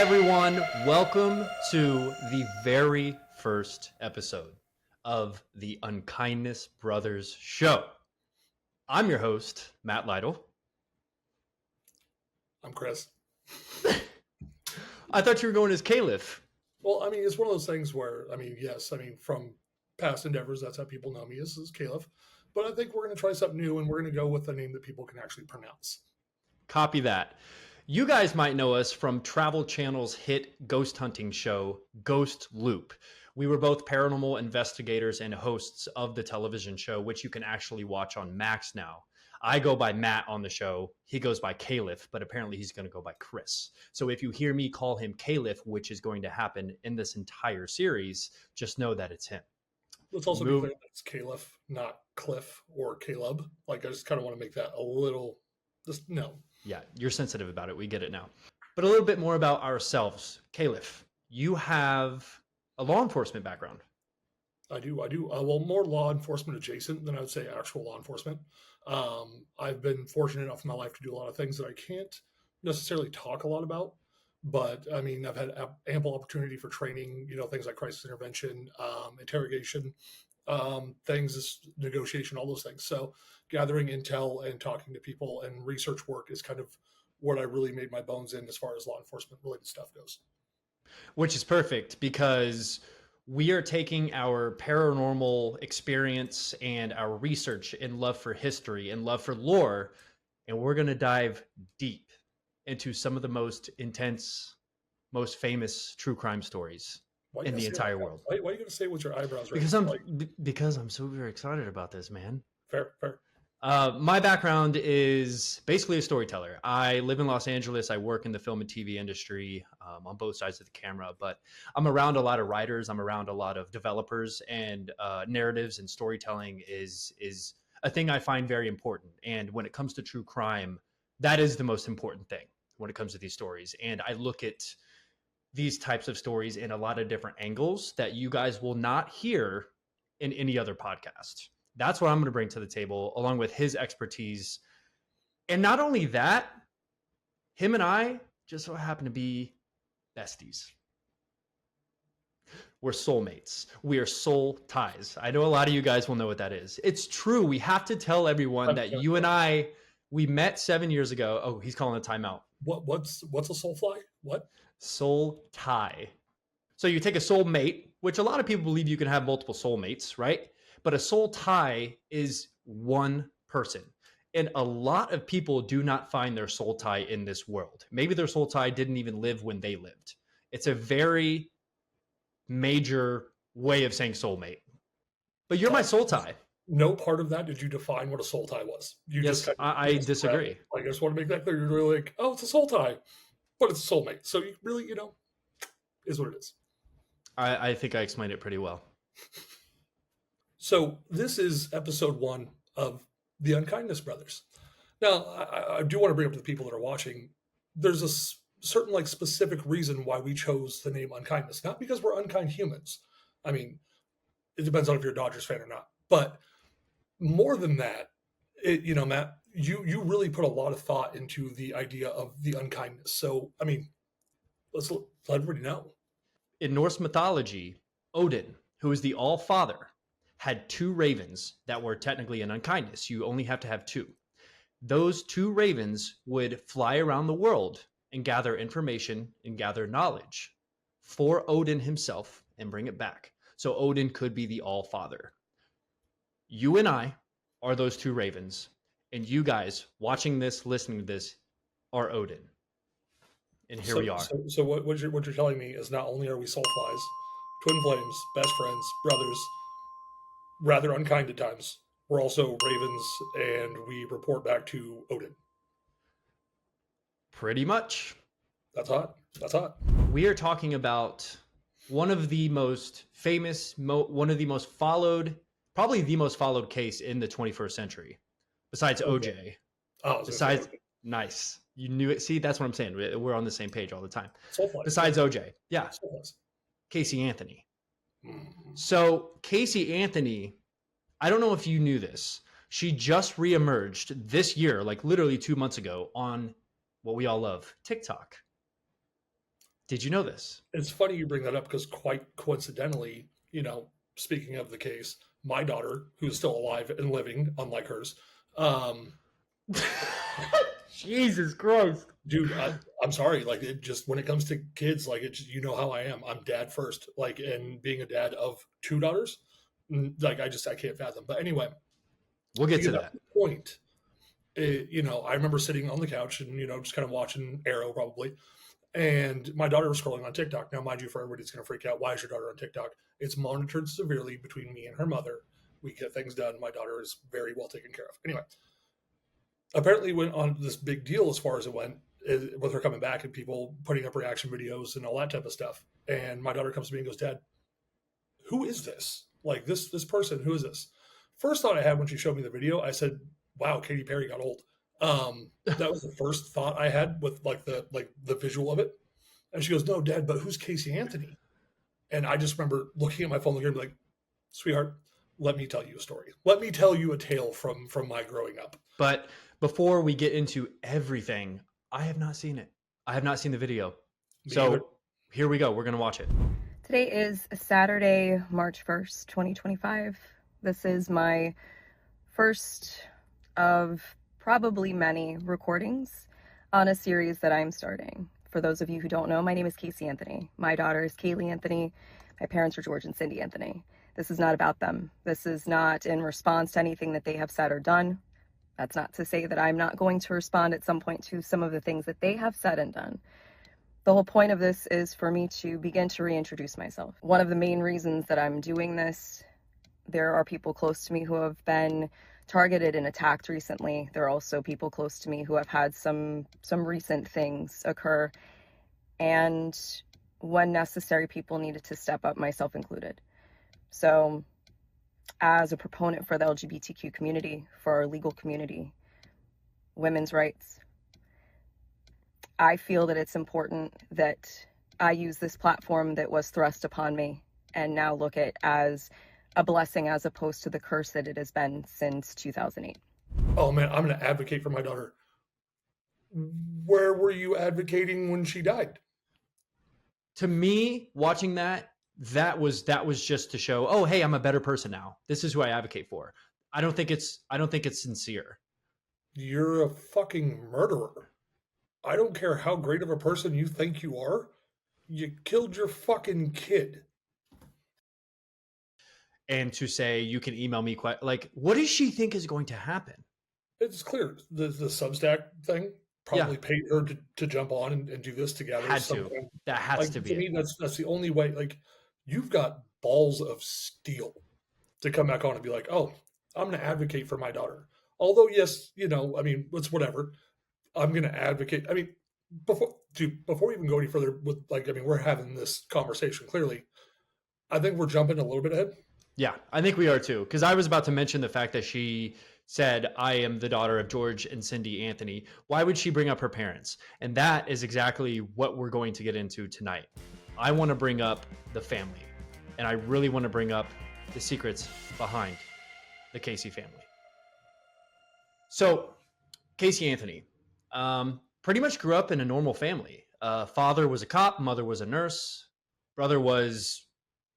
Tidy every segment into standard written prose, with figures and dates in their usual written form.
everyone. Welcome to the very first episode of the Unkindness Brothers show. I'm your host, Matt Lytle. I'm Chris. I thought you were going as Califf. Well, I mean, it's one of those things where, from past endeavors, that's how people know me is Califf. But I think we're going to try something new, and we're going to go with a name that people can actually pronounce. Copy that. You guys might know us from Travel Channel's hit ghost hunting show, Ghost Loop. We were both paranormal investigators and hosts of the television show, which you can actually watch on Max now. I go by Matt on the show. He goes by Califf, but apparently he's going to go by Chris. So if you hear me call him Califf, which is going to happen in this entire series, just know that it's him. Let's also be clear that it's Califf, not Cliff or Caleb. Like, I just kind of want to make that a little, just no. Yeah, you're sensitive about it. We get it now. But a little bit more about ourselves. Califf, you have a law enforcement background. I do. Well, more law enforcement adjacent than I would say actual law enforcement. I've been fortunate enough in my life to do a lot of things that I can't necessarily talk a lot about. But I mean, I've had ample opportunity for training, things like crisis intervention, interrogation, things, negotiation, all those things. So gathering intel and talking to people and research work is kind of what I really made my bones in as far as law enforcement related stuff goes. Which is perfect because we are taking our paranormal experience and our research and love for history and love for lore, and we're going to dive deep into some of the most intense, most famous true crime stories in the entire world. Why are you going to say with your eyebrows? Because I'm so very excited about this, man. Fair. My background is basically a storyteller. I live in Los Angeles. I work in the film and TV industry on both sides of the camera, but I'm around a lot of writers. I'm around a lot of developers, and narratives and storytelling is a thing I find very important. And when it comes to true crime, that is the most important thing when it comes to these stories. And I look at these types of stories in a lot of different angles that you guys will not hear in any other podcast. That's what I'm going to bring to the table, along with his expertise. And not only that, him and I just so happen to be besties. We're soulmates. We are soul ties. I know a lot of you guys will know what that is. It's true. We have to tell everyone that you and I, we met 7 years ago. Oh, he's calling a timeout. What's a soul fly? What? Soul tie. So you take a soul mate, which a lot of people believe you can have multiple soulmates, right? But a soul tie is one person. And a lot of people do not find their soul tie in this world. Maybe their soul tie didn't even live when they lived. It's a very major way of saying soulmate. But you're my soul tie. No part of that did you define what a soul tie was. I disagree. Like, I just want to make that clear. You're really like, oh, it's a soul tie, but it's a soulmate. So you really, is what it is. I think I explained it pretty well. So this is episode 1 of the Unkindness Brothers. Now, I do want to bring up to the people that are watching, there's a certain specific reason why we chose the name Unkindness. Not because we're unkind humans. I mean, it depends on if you're a Dodgers fan or not. But more than that, Matt, you really put a lot of thought into the idea of the unkindness. So, I mean, let's let everybody know. In Norse mythology, Odin, who is the All-Father, had 2 ravens that were technically an unkindness. You only have to have 2. Those 2 ravens would fly around the world and gather information and gather knowledge for Odin himself and bring it back. So Odin could be the All-Father. You and I are those 2 ravens, and you guys watching this, listening to this, are Odin. And here we are. So what you're telling me is not only are we soul flies, twin flames, best friends, brothers, rather unkind at times, we're also ravens, and we report back to Odin. Pretty much. That's hot. We are talking about one of the most famous, one of the most followed, probably the most followed case in the 21st century, besides OJ. Oh, Nice. You knew it. See, that's what I'm saying. We're on the same page all the time. Soulflies. Besides OJ. Yeah. Soulflies. Casey Anthony. So Casey Anthony, I don't know if you knew this. She just reemerged this year, like literally 2 months ago, on what we all love, TikTok. Did you know this? It's funny you bring that up because quite coincidentally, speaking of the case, my daughter, who's still alive and living, unlike hers, um, Jesus Christ. dude, I'm sorry. Like, it just, when it comes to kids, like, it's, how I am. I'm dad first. Like, and being a dad of two daughters, like, I can't fathom. But anyway, We'll to get to get up that. to the point, I remember sitting on the couch and, just kind of watching Arrow probably. And my daughter was scrolling on TikTok. Now, mind you, for everybody that's going to freak out, why is your daughter on TikTok? It's monitored severely between me and her mother. We get things done. My daughter is very well taken care of. Anyway, apparently went on this big deal as far as it went with her coming back and people putting up reaction videos and all that type of stuff. And my daughter comes to me and goes, Dad, who is this? Like, this person, who is this? First thought I had when she showed me the video, I said, wow, Katy Perry got old. That was the first thought I had with the visual of it. And she goes, no, Dad, but who's Casey Anthony? And I just remember looking at my phone and like, sweetheart, let me tell you a story. Let me tell you a tale from my growing up. But before we get into everything, I have not seen it. I have not seen the video. So here we go. We're going to watch it. Today is Saturday, March 1st, 2025. This is my first of probably many recordings on a series that I'm starting. For those of you who don't know, my name is Casey Anthony. My daughter is Kaylee Anthony. My parents are George and Cindy Anthony. This is not about them. This is not in response to anything that they have said or done. That's not to say that I'm not going to respond at some point to some of the things that they have said and done. The whole point of this is for me to begin to reintroduce myself. One of the main reasons that I'm doing this, there are people close to me who have been targeted and attacked recently. There are also people close to me who have had some recent things occur. And when necessary, people needed to step up, myself included. So as a proponent for the LGBTQ community, for our legal community, women's rights, I feel that it's important that I use this platform that was thrust upon me and now look at as a blessing as opposed to the curse that it has been since 2008. Oh man, I'm going to advocate for my daughter. Where were you advocating when she died? To me, watching that was just to show, oh, hey, I'm a better person now. This is who I advocate for. I don't think it's sincere. You're a fucking murderer. I don't care how great of a person you think you are. You killed your fucking kid. And to say you can email me, like, what does she think is going to happen? It's clear the Substack thing probably paid her to jump on and do this together. That has to be. To me, that's the only way. Like, you've got balls of steel to come back on and be like, oh, I'm going to advocate for my daughter. Although, yes, it's whatever. I'm going to advocate. I mean, before we even go any further with, we're having this conversation clearly. I think we're jumping a little bit ahead. Yeah, I think we are too. Because I was about to mention the fact that she said, I am the daughter of George and Cindy Anthony. Why would she bring up her parents? And that is exactly what we're going to get into tonight. I want to bring up the family. And I really want to bring up the secrets behind the Casey family. So, Casey Anthony pretty much grew up in a normal family. Father was a cop, mother was a nurse, brother was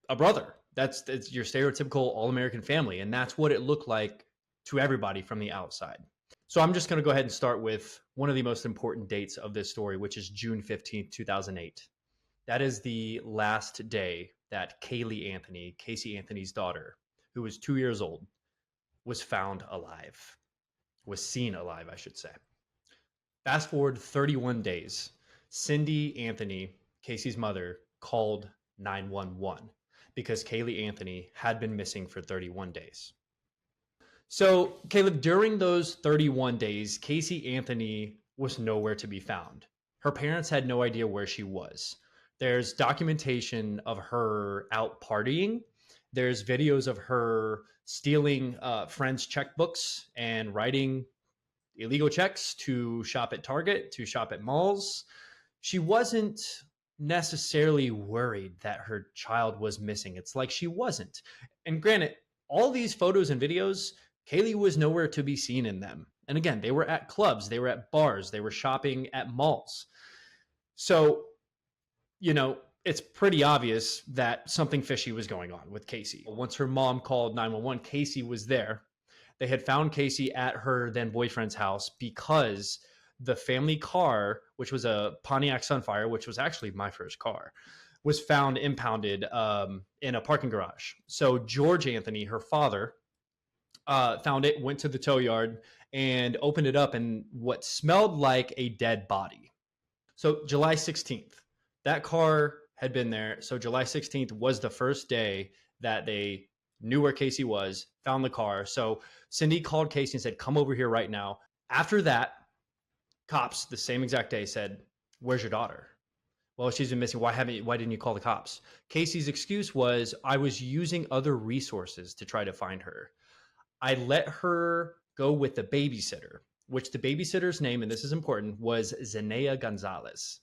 a brother. That's your stereotypical all-American family, and that's what it looked like to everybody from the outside. So I'm just going to go ahead and start with one of the most important dates of this story, which is June 15th, 2008. That is the last day that Kaylee Anthony, Casey Anthony's daughter, who was 2 years old, was found alive. Was seen alive, I should say. Fast forward 31 days. Cindy Anthony, Casey's mother, called 911 because Kaylee Anthony had been missing for 31 days. So, Caleb, during those 31 days, Casey Anthony was nowhere to be found. Her parents had no idea where she was. There's documentation of her out partying. There's videos of her stealing friends' checkbooks and writing illegal checks to shop at Target, to shop at malls. She wasn't necessarily worried that her child was missing. It's like she wasn't. And granted, all these photos and videos, Kaylee was nowhere to be seen in them. And again, they were at clubs, they were at bars, they were shopping at malls. So it's pretty obvious that something fishy was going on with Casey. Once her mom called 911, Casey was there. They had found Casey at her then boyfriend's house because the family car, which was a Pontiac Sunfire, which was actually my first car, was found impounded in a parking garage. So George Anthony, her father, found it, went to the tow yard, and opened it up, and what smelled like a dead body. So July 16th, that car had been there. So July 16th was the first day that they knew where Casey was, found the car. So Cindy called Casey and said, come over here right now. After that, cops the same exact day said, where's your daughter? Well, she's been missing. Why didn't you call the cops? Casey's excuse was, I was using other resources to try to find her. I let her go with the babysitter, which the babysitter's name, and this is important, was Zenea Gonzalez.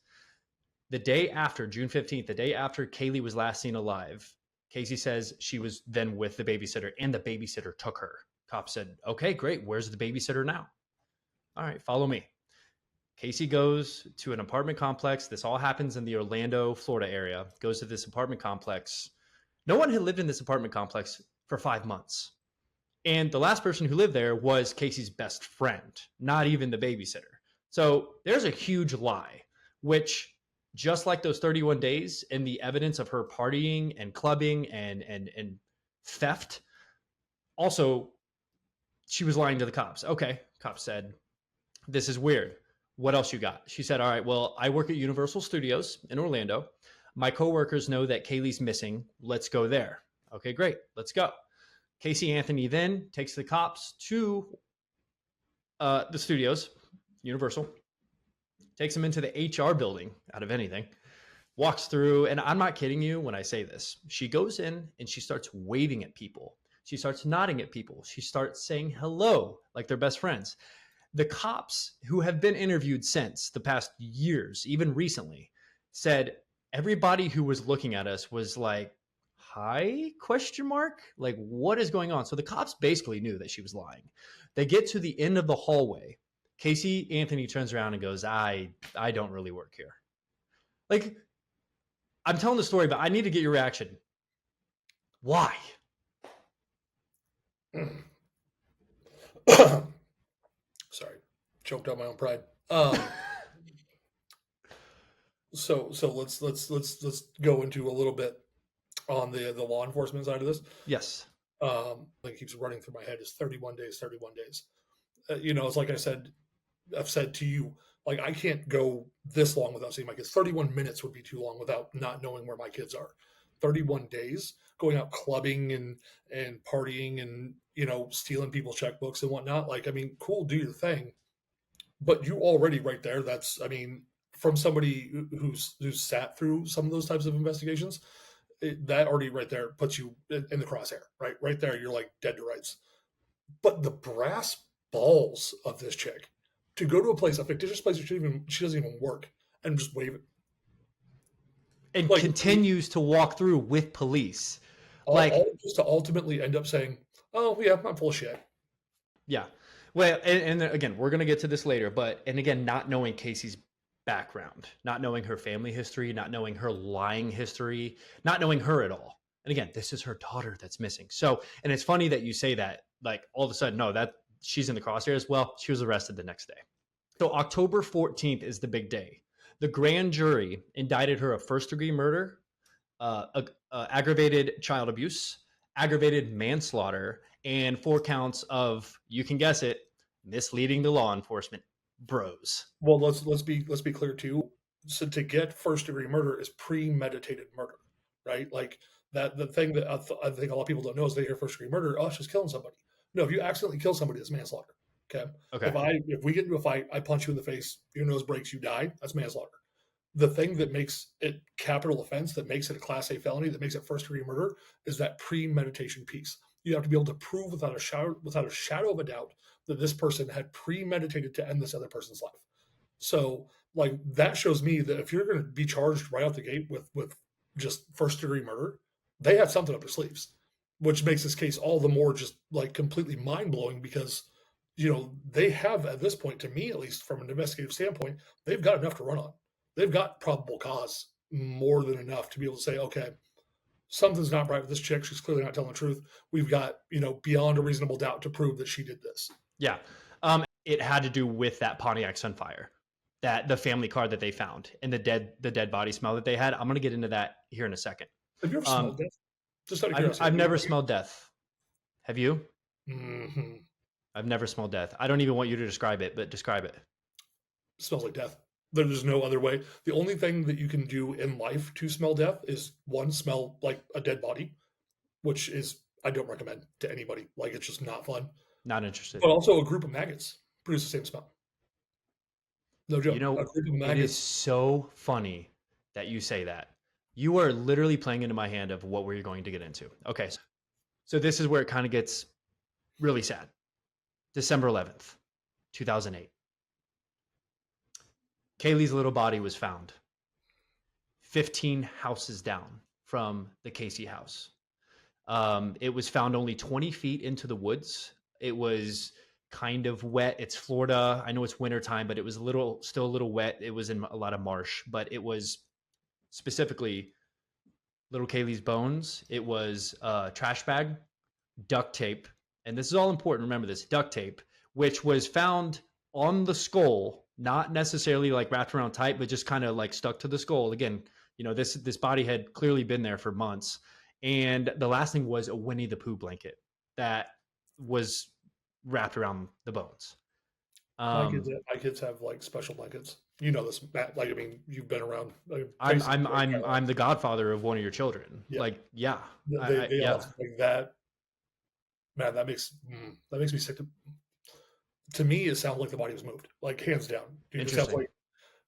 The day after, June 15th, the day after Kaylee was last seen alive, Casey says she was then with the babysitter, and the babysitter took her. Cops said, okay, great. Where's the babysitter now? All right, follow me. Casey goes to an apartment complex. This all happens in the Orlando, Florida area. Goes to this apartment complex. No one had lived in this apartment complex for 5 months. And the last person who lived there was Casey's best friend, not even the babysitter. So there's a huge lie, which just like those 31 days and the evidence of her partying and clubbing and theft, also she was lying to the cops. Okay, cops said, this is weird. What else you got? She said, all right, well, I work at Universal Studios in Orlando. My coworkers know that Kaylee's missing. Let's go there. Okay, great. Let's go. Casey Anthony then takes the cops to the studios, Universal, takes them into the HR building out of anything, walks through, and I'm not kidding you when I say this. She goes in and she starts waving at people. She starts nodding at people. She starts saying hello like they're best friends. The cops who have been interviewed since the past years, even recently, said everybody who was looking at us was like, hi, question mark? Like, what is going on? So the cops basically knew that she was lying. They get to the end of the hallway. Casey Anthony turns around and goes, I don't really work here. Like, I'm telling the story, but I need to get your reaction. Why? Sorry, choked out my own pride. So let's go into a little bit on the law enforcement side of this. Yes. That keeps running through my head is 31 days, 31 days. It's like I've said to you, like, I can't go this long without seeing my kids. 31 minutes would be too long without not knowing where my kids are. 31 days going out clubbing and partying and, stealing people's checkbooks and whatnot. Like, I mean, cool, do your thing. But you already right there, from somebody who's sat through some of those types of investigations, that already right there puts you in the crosshair, right? Right there, you're like dead to rights. But the brass balls of this chick to go to a fictitious place where she doesn't even work, and just wave it. And continues to walk through with police. All just to ultimately end up saying, oh, yeah, I'm full of shit. Yeah. Well, and again, we're going to get to this later, and again, not knowing Casey's background, not knowing her family history, not knowing her lying history, not knowing her at all. And again, this is her daughter that's missing. So, and it's funny that you say that, like, all of a sudden, no, that she's in the crosshairs. Well, she was arrested the next day. So October 14th is the big day. The grand jury indicted her of first-degree murder, aggravated child abuse, aggravated manslaughter, and 4 counts of, you can guess it, misleading the law enforcement bros. Well, let's be clear too. So to get first-degree murder is premeditated murder, right? Like that. The thing that I think a lot of people don't know is they hear first-degree murder. Oh, she's killing somebody. No, if you accidentally kill somebody, it's manslaughter. Okay. If we get into a fight, I punch you in the face, your nose breaks, you die. That's manslaughter. The thing that makes it capital offense, that makes it a Class A felony, that makes it first-degree murder, is that premeditation piece. You have to be able to prove without a shadow of a doubt that this person had premeditated to end this other person's life. So, like, that shows me that if you're going to be charged right out the gate with just first-degree murder, they have something up their sleeves, which makes this case all the more just like completely mind-blowing because, they have at this point, to me at least from an investigative standpoint, they've got enough to run on. They've got probable cause more than enough to be able to say, okay, something's not right with this chick. She's clearly not telling the truth. We've got, beyond a reasonable doubt to prove that she did this. Yeah. It had to do with that Pontiac Sunfire, that the family car that they found and the dead body smell that they had. I'm going to get into that here in a second. Have you ever smelled death? Just out of curiosity. I've never smelled death. Have you? Mm-hmm. I've never smelled death. I don't even want you to describe it, but describe it. It smells like death. There's no other way. The only thing that you can do in life to smell death is, one, smell like a dead body, which is, I don't recommend to anybody. Like, it's just not fun. Not interested. But also a group of maggots produce the same smell. No joke. A group of maggots. It is so funny that you say that. You are literally playing into my hand of what we're going to get into. Okay. So this is where it kind of gets really sad. December 11th, 2008. Kaylee's little body was found 15 houses down from the Casey house. It was found only 20 feet into the woods. It was kind of wet. It's Florida. I know it's wintertime, but it was still a little wet. It was in a lot of marsh, but it was specifically little Kaylee's bones. It was a trash bag, duct tape, and this is all important. Remember this, duct tape, which was found on the skull, not necessarily like wrapped around tight, but just kind of like stuck to the skull. Again, this body had clearly been there for months. And the last thing was a Winnie the Pooh blanket that was wrapped around the bones. My kids have like special blankets. You know this, Matt. Like, I mean, you've been around. Like, I'm the godfather of one of your children. Yeah. Like, yeah, they all like that. Man, that makes me sick. To me, it sounds like the body was moved, like hands down. It sounds like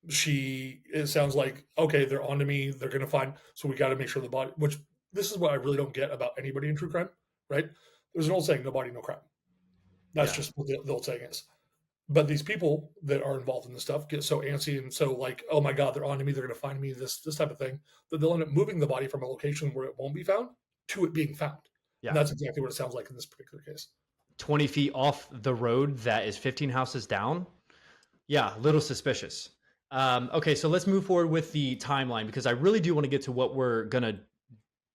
it sounds like, okay, they're onto me. They're gonna find. So we got to make sure the body. Which, this is what I really don't get about anybody in true crime. Right? There's an old saying, "No body, no crime." That's just what the old saying is. But these people that are involved in this stuff get so antsy and so like, oh my God, they're on to me. They're going to find me, this type of thing, that they'll end up moving the body from a location where it won't be found to it being found. Yeah. And that's exactly what it sounds like in this particular case. 20 feet off the road that is 15 houses down. Yeah, a little suspicious. Okay, so let's move forward with the timeline, because I really do want to get to what we're going to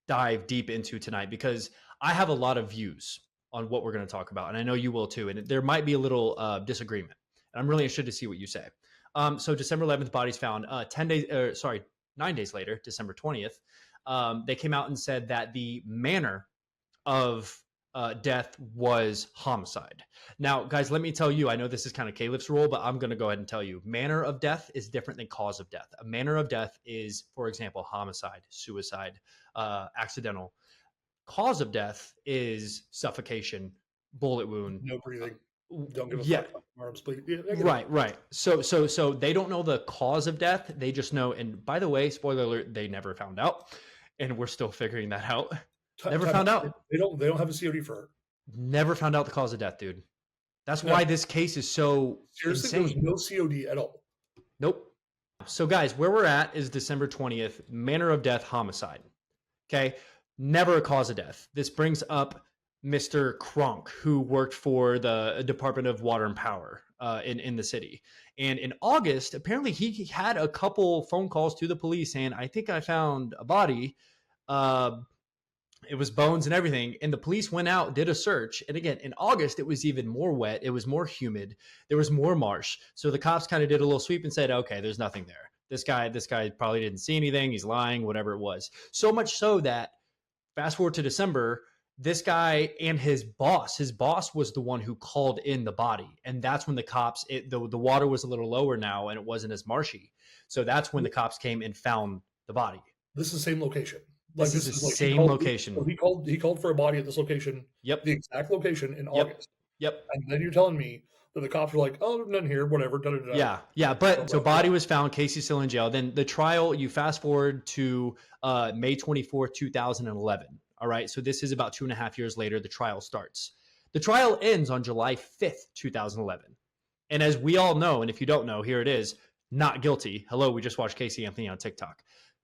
dive deep into tonight, because I have a lot of views on what we're going to talk about, and I know you will too, and there might be a little disagreement, and I'm really interested to see what you say. So December 11th, bodies found. 9 days later, December 20th, they came out and said that the manner of death was homicide. Now, guys, let me tell you, I know this is kind of Califf's rule, but I'm going to go ahead and tell you, manner of death is different than cause of death. A manner of death is, for example, homicide, suicide, accidental. Cause of death is suffocation, bullet wound, no breathing, don't give a fuck about arms bleed. Yeah, right. So they don't know the cause of death. They just know. And by the way, spoiler alert, they never found out, and we're still figuring that out. Never found out. They don't have a COD for her. Never found out the cause of death, dude. That's why this case is so seriously insane. There's no COD at all. Nope. So guys, where we're at is December 20th, manner of death, homicide. Okay. Never a cause of death. This brings up Mr. Kronk, who worked for the Department of Water and Power in the city. And in August, apparently he had a couple phone calls to the police saying, I think I found a body. It was bones and everything. And the police went out, did a search. And again, in August, it was even more wet. It was more humid. There was more marsh. So the cops kind of did a little sweep and said, okay, there's nothing there. This guy probably didn't see anything. He's lying, whatever it was. So much so that fast forward to December, this guy and his boss was the one who called in the body. And that's when the cops, the water was a little lower now and it wasn't as marshy. So that's when the cops came and found the body. This is the same location. This is the same location. He called for a body at this location. Yep. The exact location in August. Yep. And then you're telling me that the cops were like, oh, there's nothing here, whatever. Yeah. But so body was found, Casey's still in jail. Then the trial, you fast forward to May 24th, 2011. All right. So this is about 2.5 years later. The trial starts. The trial ends on July 5th, 2011. And as we all know, and if you don't know, here it is, not guilty. Hello, we just watched Casey Anthony on TikTok.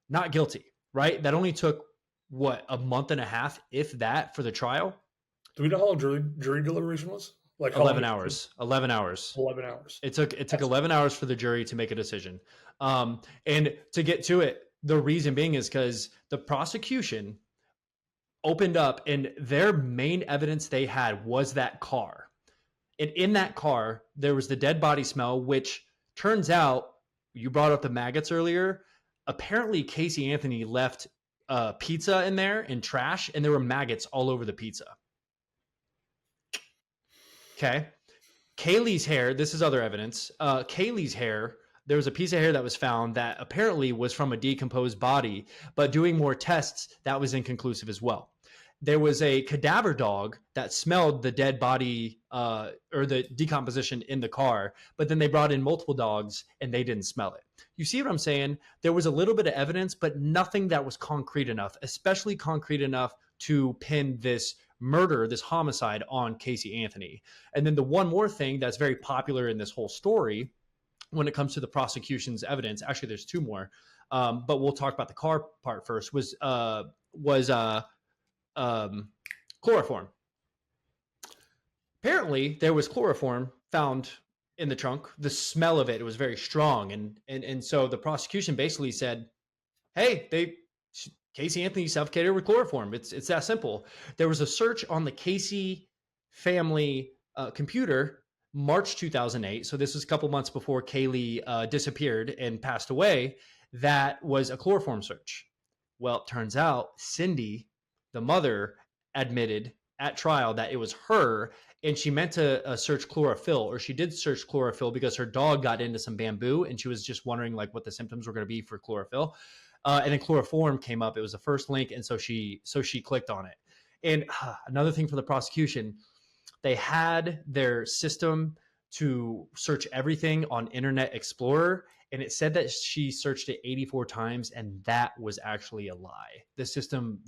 Not guilty, right? That only took, a month and a half, if that, for the trial? Do we know how long jury deliberation was? Like 11 hours. 11 hours. 11 hours. It took 11 hours for the jury to make a decision. And to get to it, The reason being is because the prosecution opened up and their main evidence they had was that car. And in that car, there was the dead body smell, which turns out, you brought up the maggots earlier. Apparently, Casey Anthony left pizza in there and trash, and there were maggots all over the pizza. Okay. Kaylee's hair, this is other evidence. Kaylee's hair, there was a piece of hair that was found that apparently was from a decomposed body, but doing more tests, that was inconclusive as well. There was a cadaver dog that smelled the dead body or the decomposition in the car, but then they brought in multiple dogs and they didn't smell it. You see what I'm saying? There was a little bit of evidence, but nothing that was concrete enough, especially concrete enough to pin this murder, this homicide on Casey Anthony. And then the one more thing that's very popular in this whole story when it comes to the prosecution's evidence, actually there's two more, but we'll talk about the car part first, was chloroform. Apparently there was chloroform found in the trunk. The smell of it was very strong. And so the prosecution basically said, hey, Casey Anthony suffocated with chloroform. It's that simple. There was a search on the Casey family computer, March 2008. So this was a couple months before Kaylee disappeared and passed away. That was a chloroform search. Well, it turns out Cindy, the mother, admitted at trial that it was her, and she meant to search chlorophyll, or she did search chlorophyll because her dog got into some bamboo and she was just wondering like what the symptoms were going to be for chlorophyll. And then chloroform came up. It was the first link, and so she clicked on it. And another thing for the prosecution, they had their system to search everything on Internet Explorer, and it said that she searched it 84 times, and that was actually a lie. The system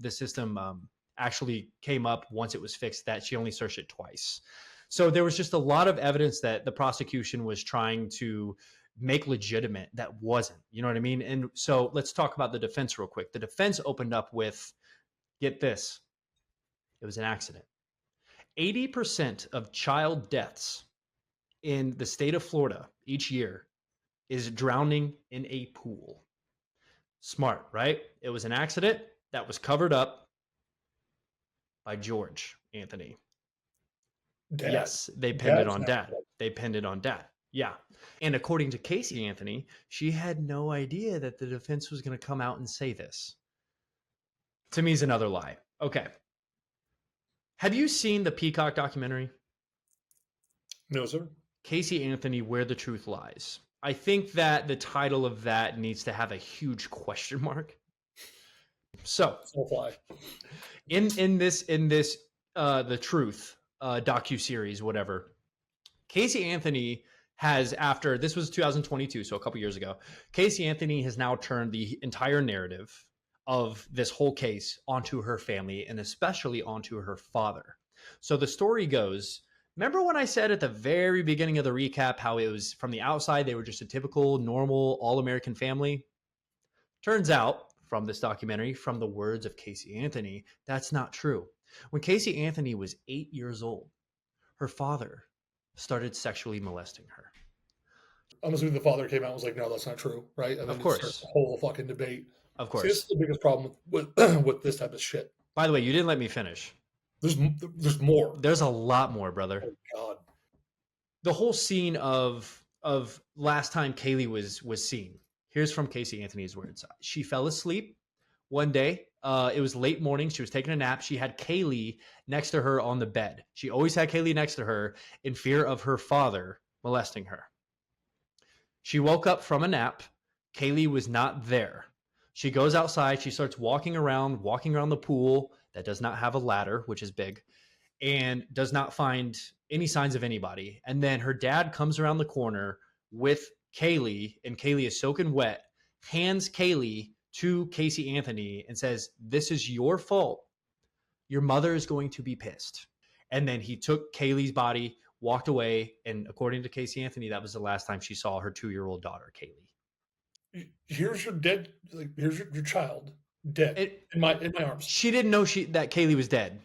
actually came up once it was fixed that she only searched it twice. So there was just a lot of evidence that the prosecution was trying to make legitimate that wasn't, you know what I mean? And so let's talk about the defense real quick. The defense opened up with, get this, it was an accident. 80% of child deaths in the state of Florida each year is drowning in a pool. Smart, right? It was an accident that was covered up by George Anthony. Dad. Yes, they pinned it Dad's on not dad. dead. They pinned it on dad. Yeah. And according to Casey Anthony, she had no idea that the defense was going to come out and say this. To me, is another lie. Okay. Have you seen the Peacock documentary? No, sir. Casey Anthony, Where the Truth Lies. I think that the title of that needs to have a huge question mark. So, So fly. in this The Truth docuseries, whatever, Casey Anthony has, after, this was 2022, so a couple years ago, Casey Anthony has now turned the entire narrative of this whole case onto her family, and especially onto her father. So the story goes, remember when I said at the very beginning of the recap how it was from the outside, they were just a typical, normal, all-American family? Turns out, from this documentary, from the words of Casey Anthony, that's not true. When Casey Anthony was 8 years old, her father started sexually molesting her. I'm assuming the father came out and was like, no, that's not true, right? And then Of course. it starts the whole fucking debate. Of course. See, this is the biggest problem with with this type of shit. By the way, you didn't let me finish. There's more. There's a lot more, brother. Oh, God. The whole scene of last time Kaylee was seen. Here's from Casey Anthony's words. She fell asleep one day. It was late morning. She was taking a nap. She had Kaylee next to her on the bed. She always had Kaylee next to her in fear of her father molesting her. She woke up from a nap. Kaylee was not there. She goes outside. She starts walking around the pool that does not have a ladder, which is big, and does not find any signs of anybody. And then her dad comes around the corner with Kaylee, and Kaylee is soaking wet, hands Kaylee to Casey Anthony and says, this is your fault. Your mother is going to be pissed. And then he took Kaylee's body, walked away, and according to Casey Anthony, that was the last time she saw her 2-year-old daughter, Kaylee. Here's your dead, like, here's your child dead in my arms. She didn't know that Kaylee was dead.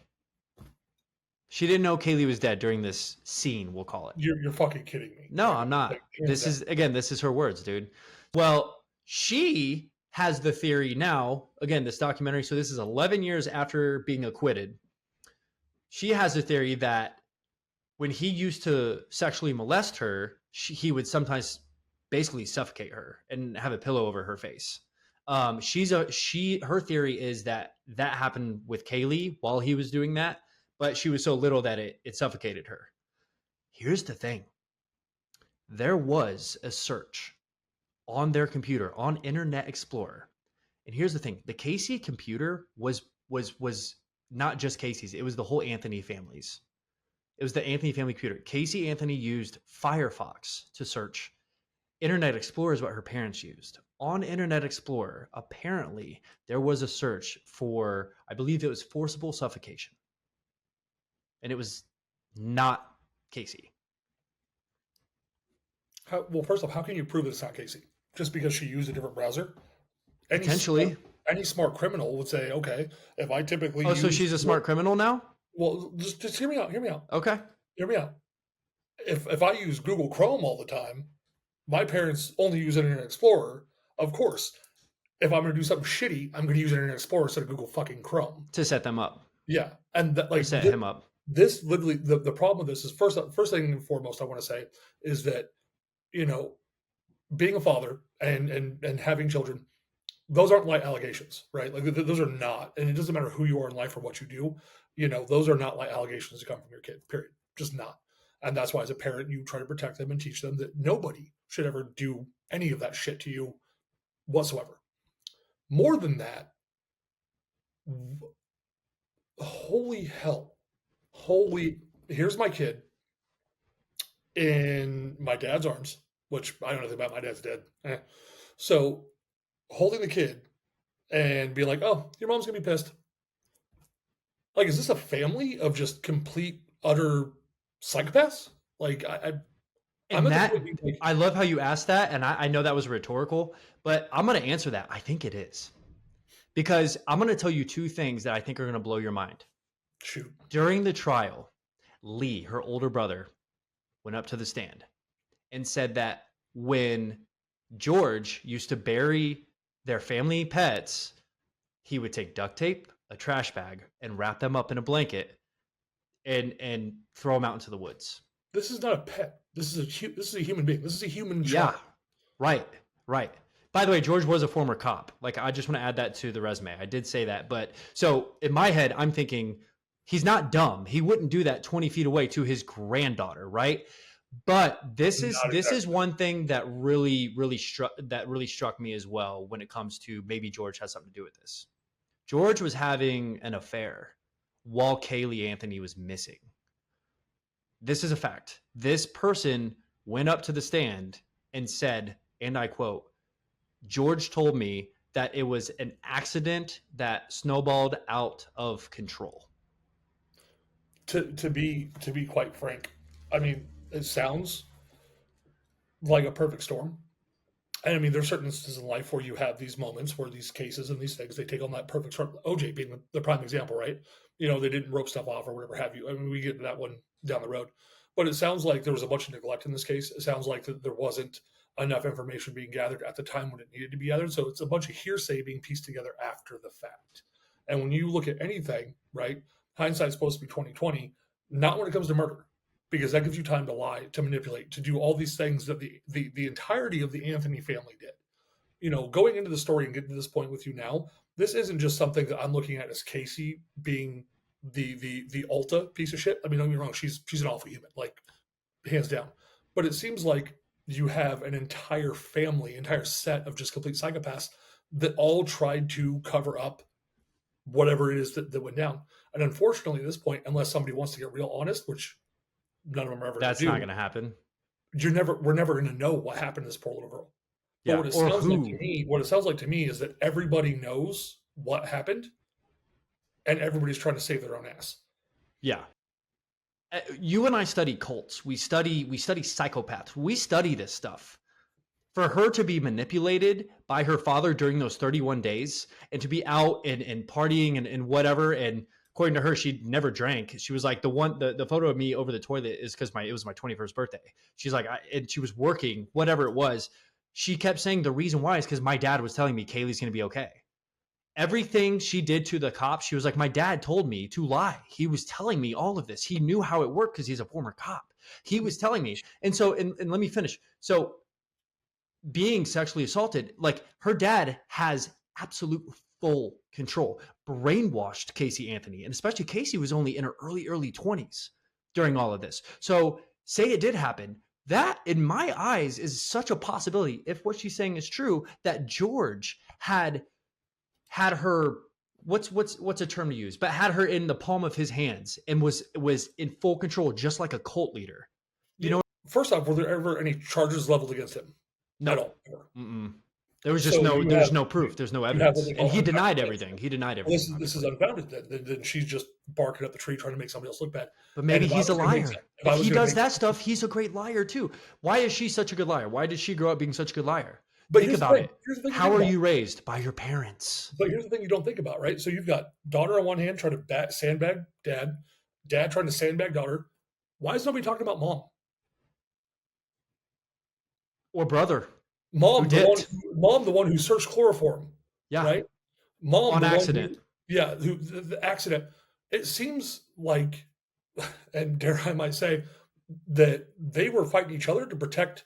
She didn't know Kaylee was dead during this scene, we'll call it. You're fucking kidding me. No, I'm not. Like, This is her words, dude. Well, she has the theory now, again, this documentary, so this is 11 years after being acquitted. She has a theory that when he used to sexually molest her, he would sometimes basically suffocate her and have a pillow over her face. Her theory is that happened with Kaylee while he was doing that, but she was so little that it suffocated her. Here's the thing. There was a search on their computer on Internet Explorer. And here's the thing. The Casey computer was not just Casey's. It was the whole Anthony family's. It was the Anthony family computer. Casey Anthony used Firefox to search. Internet Explorer is what her parents used. On Internet Explorer, apparently, there was a search for, I believe it was forcible suffocation. And it was not Casey. Well, first off, how can you prove that it's not Casey? Just because she used a different browser? Potentially. Any smart criminal would say, okay, if I typically so she's a smart criminal now? Well, just hear me out. Okay. Hear me out. If I use Google Chrome all the time, my parents only use Internet Explorer. Of course, if I'm going to do something shitty, I'm going to use Internet Explorer instead of Google fucking Chrome. To set them up. Yeah. And set him up. This literally, the problem with this is first thing and foremost I want to say is that, being a father and having children, those aren't light allegations, right? Like those are not, and it doesn't matter who you are in life or what you do, those are not light allegations that come from your kid, period. Just not. And that's why as a parent, you try to protect them and teach them that nobody should ever do any of that shit to you whatsoever. More than that, holy hell, here's my kid in my dad's arms, which I don't know anything about. My dad's dead. So holding the kid and being like, oh, your mom's going to be pissed. Like, is this a family of just complete, utter psychopaths? Like, I love how you asked that, and I know that was rhetorical, but I'm going to answer that. I think it is. Because I'm going to tell you two things that I think are going to blow your mind. Shoot. During the trial, Lee, her older brother, went up to the stand and said that when George used to bury their family pets, he would take duct tape, a trash bag, and wrap them up in a blanket and throw them out into the woods. This is not a pet. This is a human being. This is a human child. Yeah, right. By the way, George was a former cop. Like, I just want to add that to the resume. I did say that. But so in my head, I'm thinking he's not dumb. He wouldn't do that 20 feet away to his granddaughter, right? But this is one thing that really struck me as well when it comes to maybe George has something to do with this. George was having an affair while Kaylee Anthony was missing. This is a fact. This person went up to the stand and said, and I quote, George told me that it was an accident that snowballed out of control. To be quite frank, I mean, it sounds like a perfect storm. And I mean, there's certain instances in life where you have these moments where these cases and these things, they take on that perfect storm. OJ being the prime example, right? They didn't rope stuff off or whatever have you. I mean, we get to that one down the road. But it sounds like there was a bunch of neglect in this case. It sounds like that there wasn't enough information being gathered at the time when it needed to be gathered. So it's a bunch of hearsay being pieced together after the fact. And when you look at anything, right, hindsight's supposed to be 20/20, not when it comes to murder, because that gives you time to lie, to manipulate, to do all these things that the entirety of the Anthony family did. Going into the story and getting to this point with you now, this isn't just something that I'm looking at as Casey being the Ulta piece of shit. I mean, don't get me wrong, she's an awful human, like hands down. But it seems like you have an entire family, entire set of just complete psychopaths that all tried to cover up whatever it is that went down. And unfortunately, at this point, unless somebody wants to get real honest, which none of them are ever That's not going to happen. We're never going to know what happened to this poor little girl. But Yeah, what it sounds like to me is that everybody knows what happened, and everybody's trying to save their own ass. Yeah. You and I study cults. We study psychopaths. We study this stuff. For her to be manipulated by her father during those 31 days and to be out and partying and whatever, and according to her, she never drank. She was like, the photo of me over the toilet is because it was my 21st birthday. She's like, and she was working, whatever it was. she kept saying the reason why is because my dad was telling me Kaylee's going to be okay. Everything she did to the cops, she was like, my dad told me to lie. He was telling me all of this. He knew how it worked because he's a former cop. He was telling me. And so, and let me finish. So being sexually assaulted, like her dad has absolute full control, brainwashed Casey Anthony. And especially Casey was only in her early 20s during all of this. So say it did happen. That, in my eyes, is such a possibility, if what she's saying is true, that George had her, what's a term to use, but had her in the palm of his hands and was in full control, just like a cult leader. You know, first off, were there ever any charges leveled against him? no. At all? Mm-mm. There was just there's no proof. There's no evidence. And he denied everything. He denied everything. Well, this is unfounded then she's just barking up the tree trying to make somebody else look bad. But maybe he's a liar. If he does that stuff, he's a great liar too. Why is she such a good liar? Why did she grow up being such a good liar? But think about it. How are you raised? By your parents. But here's the thing you don't think about, right? So you've got daughter on one hand trying to sandbag dad, dad trying to sandbag daughter. Why is nobody talking about mom? Or brother. Mom, the one who searched chloroform. Yeah. Right? Mom on accident. The accident. It seems like, and dare I might say, that they were fighting each other to protect.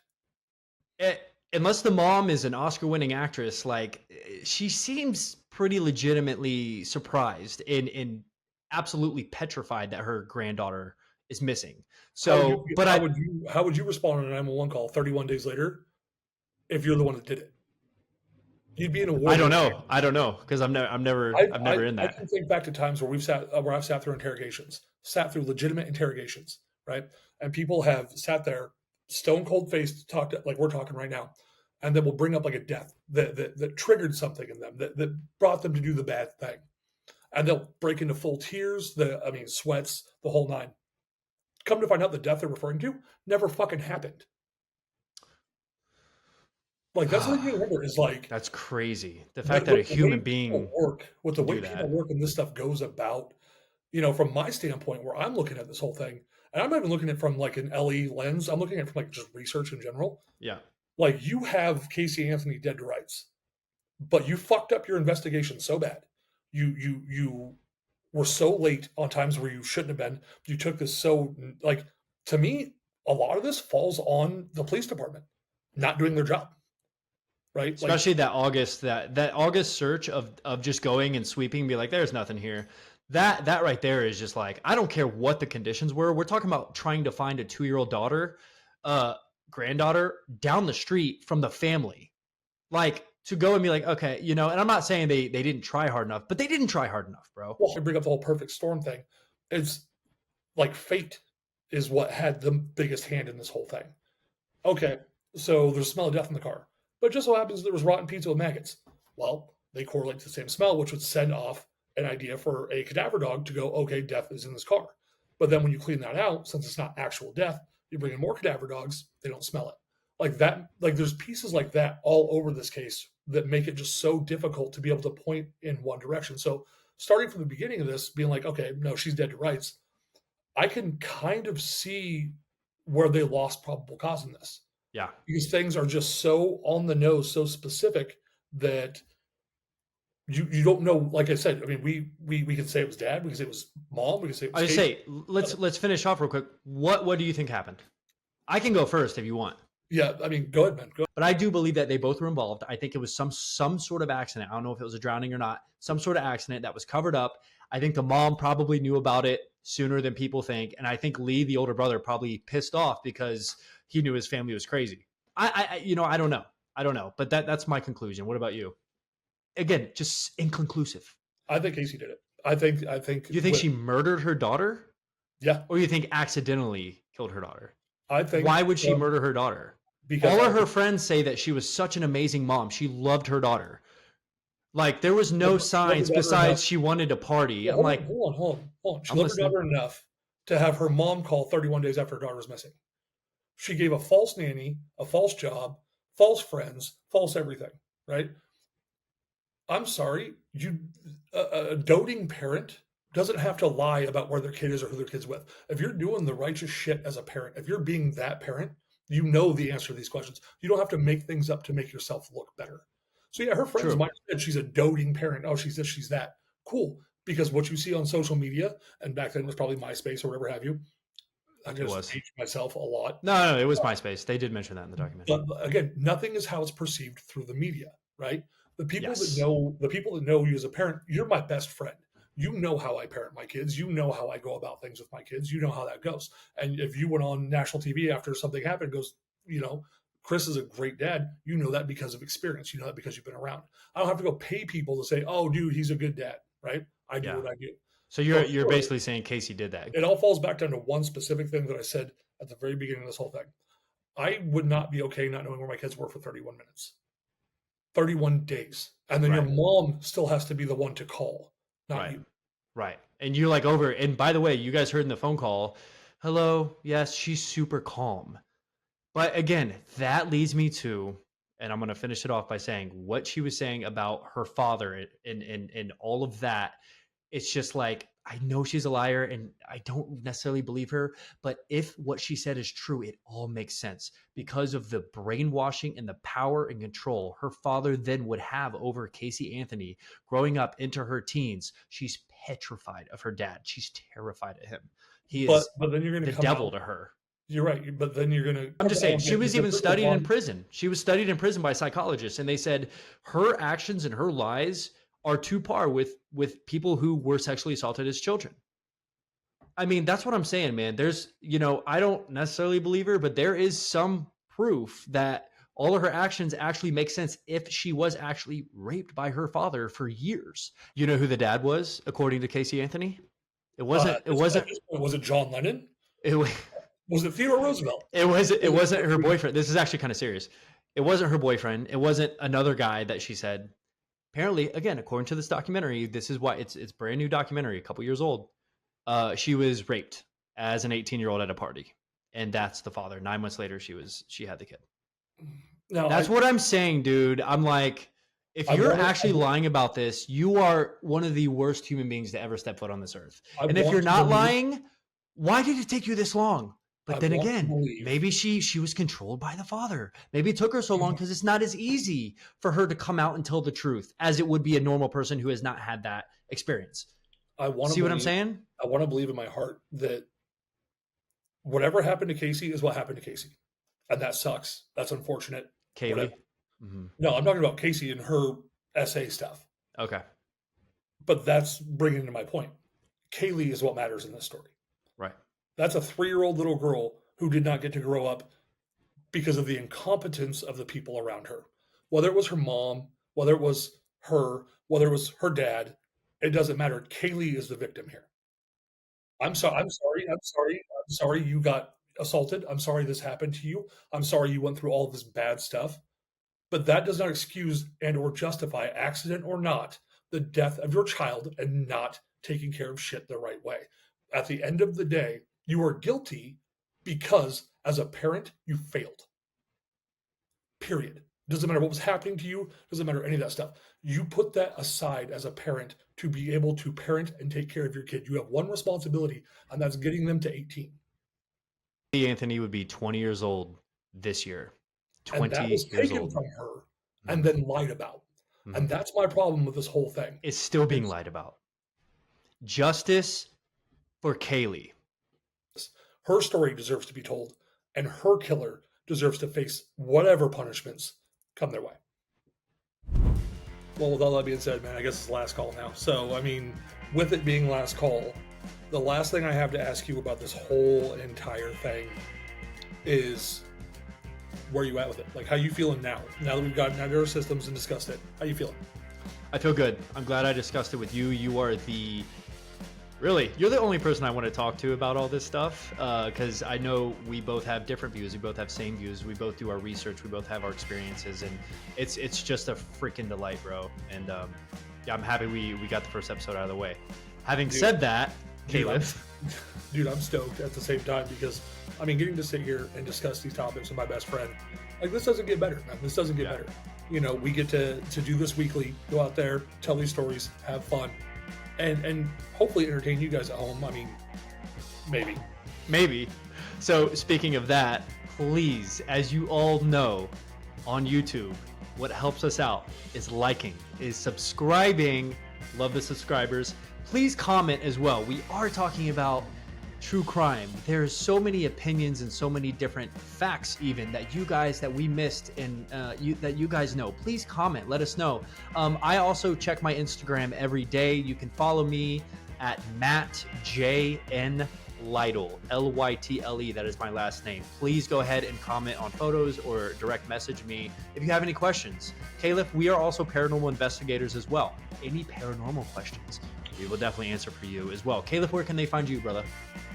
Unless the mom is an Oscar-winning actress, like she seems pretty legitimately surprised and absolutely petrified that her granddaughter is missing. So, how would you respond on a 911 call 31 days later if you're the one that did it? You'd be in a war. I don't know because I'm never in that. I can think back to times where I've sat through interrogations, sat through legitimate interrogations, right? And people have sat there, stone cold faced, talked like we're talking right now, and then we'll bring up like a death that triggered something in them that brought them to do the bad thing, and they'll break into full tears, sweats, the whole nine. Come to find out, the death they're referring to never fucking happened. Like that's the thing you remember is like that's crazy. The fact that a human being with the way people work and this stuff goes about, from my standpoint, where I'm looking at this whole thing, and I'm not even looking at it from like an LE lens. I'm looking at it from like just research in general. Yeah. Like you have Casey Anthony dead to rights, but you fucked up your investigation so bad. You were so late on times where you shouldn't have been. You took this to me, a lot of this falls on the police department not doing their job. Right? Especially that August search of just going and sweeping and be like, there's nothing here. That right there is just like, I don't care what the conditions were. We're talking about trying to find a 2-year-old granddaughter down the street from the family. Like to go and be like, okay, and I'm not saying they didn't try hard enough, but they didn't try hard enough, bro. Well, I bring up the whole perfect storm thing. It's like fate is what had the biggest hand in this whole thing. Okay, so there's a smell of death in the car. But it just so happens there was rotten pizza with maggots. Well, they correlate to the same smell, which would send off an idea for a cadaver dog to go, okay, death is in this car. But then when you clean that out, since it's not actual death, you bring in more cadaver dogs, they don't smell it. Like that, like there's pieces like that all over this case that make it just so difficult to be able to point in one direction. So starting from the beginning of this, being like, okay, no, she's dead to rights, I can kind of see where they lost probable cause in this. Yeah. Because things are just so on the nose, so specific that you don't know. Like I said, I mean, we can say it was dad, we can say it was mom, we can say it was let's finish off real quick. What do you think happened? I can go first if you want. Yeah, I mean, go ahead, man. Go ahead. But I do believe that they both were involved. I think it was some sort of accident. I don't know if it was a drowning or not. Some sort of accident that was covered up. I think the mom probably knew about it sooner than people think. And I think Lee, the older brother, probably pissed off because he knew his family was crazy. I don't know. But that's my conclusion. What about you? Again, just inconclusive. I think Casey did it. I think. You think she murdered her daughter? Yeah. Or you think accidentally killed her daughter? I think. Why would she murder her daughter? Because all of her friends say that she was such an amazing mom. She loved her daughter. Like there was no signs besides she wanted to party. Yeah, I'm like, hold on. She loved her daughter enough to have her mom call 31 days after her daughter was missing. She gave a false nanny, a false job, false friends, false everything. Right? I'm sorry, a doting parent doesn't have to lie about where their kid is or who their kid's with. If you're doing the righteous shit as a parent, if you're being that parent, You know the answer to these questions. You don't have to make things up to make yourself look better. So yeah, her friends might have said she's a doting parent. Oh, she's this, she's that. Cool. Because what you see on social media, and back then it was probably MySpace or whatever have you. I just aged myself a lot. No, it was MySpace. They did mention that in the documentary. But again, nothing is how it's perceived through the media, right? The people that know you as a parent, you're my best friend. You know how I parent my kids. You know how I go about things with my kids. You know how that goes. And if you went on national TV after something happened, goes, Chris is a great dad. You know that because of experience. You know that because you've been around. I don't have to go pay people to say, oh, dude, he's a good dad, right? I do what I do. So you're basically saying Casey did that. It all falls back down to one specific thing that I said at the very beginning of this whole thing. I would not be okay not knowing where my kids were for 31 minutes, 31 days. And then your mom still has to be the one to call, not you. Right. And you're like over, and by the way, you guys heard in the phone call, hello, yes, she's super calm. But again, that leads me to, and I'm going to finish it off by saying what she was saying about her father and all of that. It's just like, I know she's a liar and I don't necessarily believe her, but if what she said is true, it all makes sense because of the brainwashing and the power and control her father then would have over Casey Anthony growing up into her teens. She's petrified of her dad. She's terrified of him. He is but then you're gonna the devil to her. You're right, but then you're going to... I'm just saying, she was even studied in prison. She was studied in prison by psychologists, and they said her actions and her lies are to par with people who were sexually assaulted as children. I mean, that's what I'm saying, man. There's, I don't necessarily believe her, but there is some proof that all of her actions actually make sense if she was actually raped by her father for years. You know who the dad was, according to Casey Anthony? It wasn't. Was it John Lennon? Was it Theodore Roosevelt? It wasn't her boyfriend. This is actually kind of serious. It wasn't her boyfriend. It wasn't another guy that she said. Apparently, again, according to this documentary, this is why it's brand new documentary, a couple years old. She was raped as an 18-year-old at a party, and that's the father. 9 months later, she had the kid. No, that's what I'm saying, dude. I'm like, if you're actually lying about this, you are one of the worst human beings to ever step foot on this earth. And if you're not lying, why did it take you this long? But then again, maybe she was controlled by the father. Maybe it took her so long because it's not as easy for her to come out and tell the truth as it would be a normal person who has not had that experience. See what I'm saying? I want to believe in my heart that whatever happened to Casey is what happened to Casey. And that sucks. That's unfortunate. Kaylee? Mm-hmm. No, I'm talking about Casey and her essay stuff. Okay. But that's bringing to my point. Kaylee is what matters in this story. Right. That's a 3-year-old little girl who did not get to grow up because of the incompetence of the people around her. Whether it was her mom, whether it was her, whether it was her dad, it doesn't matter. Kaylee is the victim here. I'm sorry you got assaulted. I'm sorry this happened to you. I'm sorry you went through all this bad stuff. But that does not excuse and or justify, accident or not, the death of your child and not taking care of shit the right way. At the end of the day, you are guilty because as a parent, you failed. Period. Doesn't matter what was happening to you. Doesn't matter any of that stuff. You put that aside as a parent to be able to parent and take care of your kid. You have one responsibility, and that's getting them to 18. Anthony would be 20 years old this year. 20 and that was taken from her and then lied about. Mm-hmm. And that's my problem with this whole thing. It's still being lied about. Justice for Kaylee. Her story deserves to be told, and her killer deserves to face whatever punishments come their way. Well, with all that being said, man, I guess it's last call now. So, I mean, with it being last call, the last thing I have to ask you about this whole entire thing is where you at with it? Like, how you feeling now? Now that we've gotten out of our systems and discussed it, how you feeling? I feel good. I'm glad I discussed it with you. You're the only person I want to talk to about all this stuff, because I know we both have different views. We both have same views. We both do our research. We both have our experiences, and it's just a freaking delight, bro. And yeah, I'm happy we got the first episode out of the way. Having said that, Califf. Dude, I'm stoked at the same time because, I mean, getting to sit here and discuss these topics with my best friend, like, this doesn't get better, man. This doesn't get better. You know, we get to do this weekly, go out there, tell these stories, have fun, and hopefully entertain you guys at home. I mean, maybe. So speaking of that, please, as you all know on YouTube, what helps us out is liking, is subscribing. Love the subscribers. Please comment as well. We are talking about true crime. There's so many opinions and so many different facts even that we missed and that you guys know. Please comment, let us know. I also check my Instagram every day. You can follow me at Matt JN Lytle, Lytle. That is my last name. Please go ahead and comment on photos or direct message me if you have any questions. Califf, we are also paranormal investigators as well. Any paranormal questions, we will definitely answer for you as well. Califf, where can they find you, brother?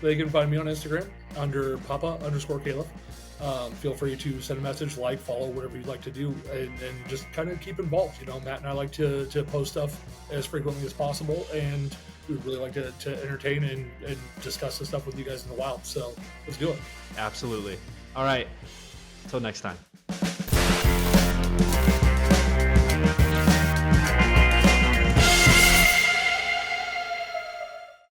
They can find me on Instagram under Papa_Califf. Feel free to send a message, like, follow, whatever you'd like to do, and just kind of keep involved. You know, Matt and I like to post stuff as frequently as possible, and we'd really like to entertain and discuss this stuff with you guys in the wild. So let's do it. Absolutely. All right. Until next time.